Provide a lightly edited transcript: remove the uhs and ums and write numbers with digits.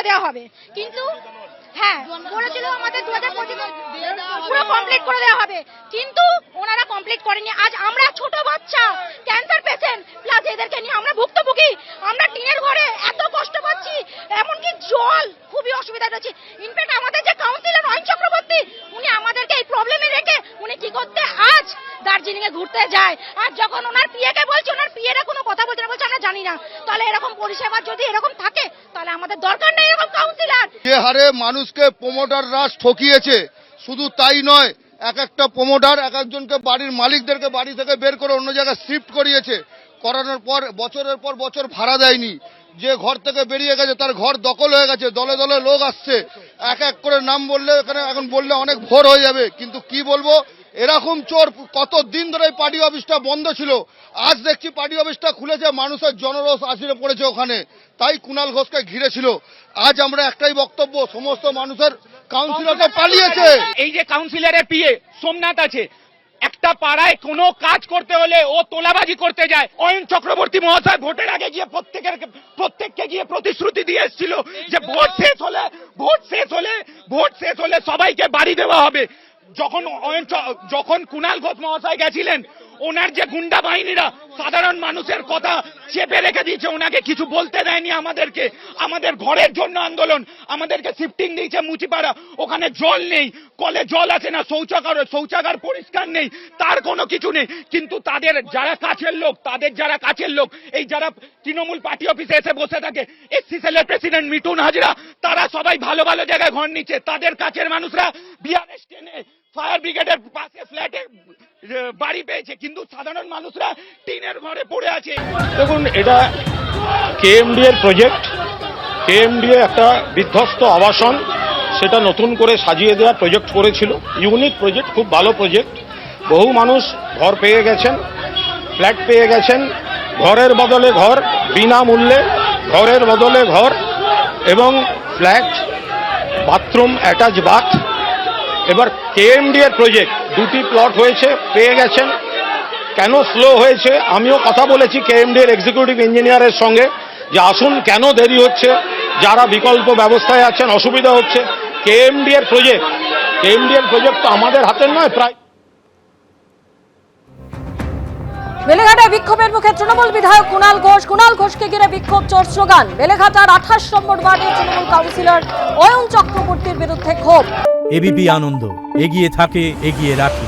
দেওয়া হবে, কিন্তু হ্যাঁ বলেছিল আমাদের 2025 পুরো কমপ্লিট করে দেওয়া হবে, কিন্তু ওনারা কমপ্লিট করেনি। আজ আমরা ছোট বাচ্চা ক্যান্সার পেশেন্ট প্লাস এদেরকে নিয়ে আমরা ভুক্তভোগী, আমরা টিনের ঘরে এত কষ্ট পাচ্ছি, এমনকি জল খুবই অসুবিধা রয়েছে। ইনফ্যাক্ট আমাদের যে কাউন্সিলর অয়ন চক্রবর্তী, উনি আমাদেরকে এই প্রবলেমে রেখে উনি কি করতে আজ দার্জিলিং এ ঘুরতে যায়, আর যখন ওনার পিএকে বলছে, ওনার পিএরা কোনো কথা বলছে না, বলছে আমরা জানি না। তাহলে এরকম পরিষেবা যদি এরকম থাকে তাহলে আমাদের দরকার নেই এরকম কাউন্সিলর। যে হারে মানুষকে প্রমোটাররা ঠকিয়েছে, শুধু তাই নয়, এক একটা প্রমোটার এক একজনকে বাড়ির মালিকদেরকে বাড়ি থেকে বের করে অন্য জায়গায় শিফট করিয়েছে, করানোর পর বছরের পর বছর ভাড়া দেয়নি। যে ঘর থেকে বেরিয়ে গেছে তার ঘর দখল হয়ে গেছে, দলে দলে লোক আসছে, এক এক করে নাম বললে এখানে এখন বললে অনেক ভোর হয়ে যাবে। কিন্তু কি বলবো, এরকম চোর কতদিন ধরে পার্টি অফিসটা বন্ধ ছিল, আজ দেখছি পার্টি অফিসটা খুলেছে, মানুষের জনরোষ আসিরে পড়েছে ওখানে, তাই কুণাল ঘোষকে ঘিরে ছিল। আজ আমরা একটাই বক্তব্য, সমস্ত মানুষের কাউন্সিলর তো পালিয়েছে। এই যে কাউন্সিলরের পিএ সোমনাথ আছে, একটা পাড়ায় কোনো কাজ করতে হলে ও তোলাবাজি করতে যায়। অয়ন চক্রবর্তী মহাশয় ভোটের আগে গিয়ে প্রত্যেককে গিয়ে প্রতিশ্রুতি দিয়ে এসেছিল যে ভোট শেষ হলে সবাইকে বাড়ি দেওয়া হবে। যখন কুণাল ঘোষ মহাশয় গেছিলেন, ওনার যে গুন্ডা বাহিনীরা সাধারণ মানুষের কথা চেপে রেখে দিয়েছে, ওনাকে কিছু বলতে দেয়নি আমাদেরকে। আমাদের ঘরের জন্য আন্দোলন, আমাদেরকে শিফটিং দিয়েছে মুচিপাড়া, ওখানে জল নেই, কলে জল আসে না, শৌচাগার পরিষ্কার নেই, তার কোনো কিছু নেই। কিন্তু তাদের যারা কাছের লোক, এই যারা তৃণমূল পার্টি অফিসে এসে বসে থাকে, এসসি সেলের প্রেসিডেন্ট মিঠুন হাজরা, তারা সবাই ভালো ভালো জায়গায় ঘর নিচ্ছে, তাদের কাছের মানুষরা বিআরএস টেনে ফায়ার ব্রিগেডের পাশে ফ্ল্যাটে বাড়ি পেয়েছে, কিন্তু সাধারণ মানুষরা টিনের ঘরে পড়ে আছে। দেখুন, এটা কেএমডি এর প্রজেক্ট। কেএমডি একটা বিধ্বস্ত আবাসন, সেটা নতুন করে সাজিয়ে দেওয়ার প্রজেক্ট করেছিল। ইউনিক প্রজেক্ট, খুব ভালো প্রজেক্ট। বহু মানুষ ঘর পেয়ে গেছেন, ফ্ল্যাট পেয়ে গেছেন, ঘরের বদলে ঘর, বিনামূল্যে ঘরের বদলে ঘর এবং ফ্ল্যাট, বাথরুম, অ্যাটাচ বাথ। এবার কেএমডি এর প্রজেক্ট, দুটি প্লট হয়েছে, পেয়ে গেছেন। কেন স্লো হয়েছে, আমিও কথা বলেছি কেএমডি এর এক্সিকিউটিভ ইঞ্জিনিয়ারের সঙ্গে যে আসুন কেন দেরি হচ্ছে, যারা বিকল্প ব্যবস্থায় আছেন অসুবিধা হচ্ছে। কেএমডি এর প্রজেক্ট তো আমাদের হাতের নয়। প্রায় বেলেঘাটায় বিক্ষোভের মুখে তৃণমূল বিধায়ক কুণাল ঘোষকে ঘিরে বিক্ষোভ, চোর স্লোগান। বেলেঘাটার 28 নম্বর ওয়ার্ডের তৃণমূল কাউন্সিলর অয়ন চক্রবর্তীর বিরুদ্ধে ক্ষোভ। এবিপি আনন্দ, এগিয়ে থাকে, এগিয়ে রাখে।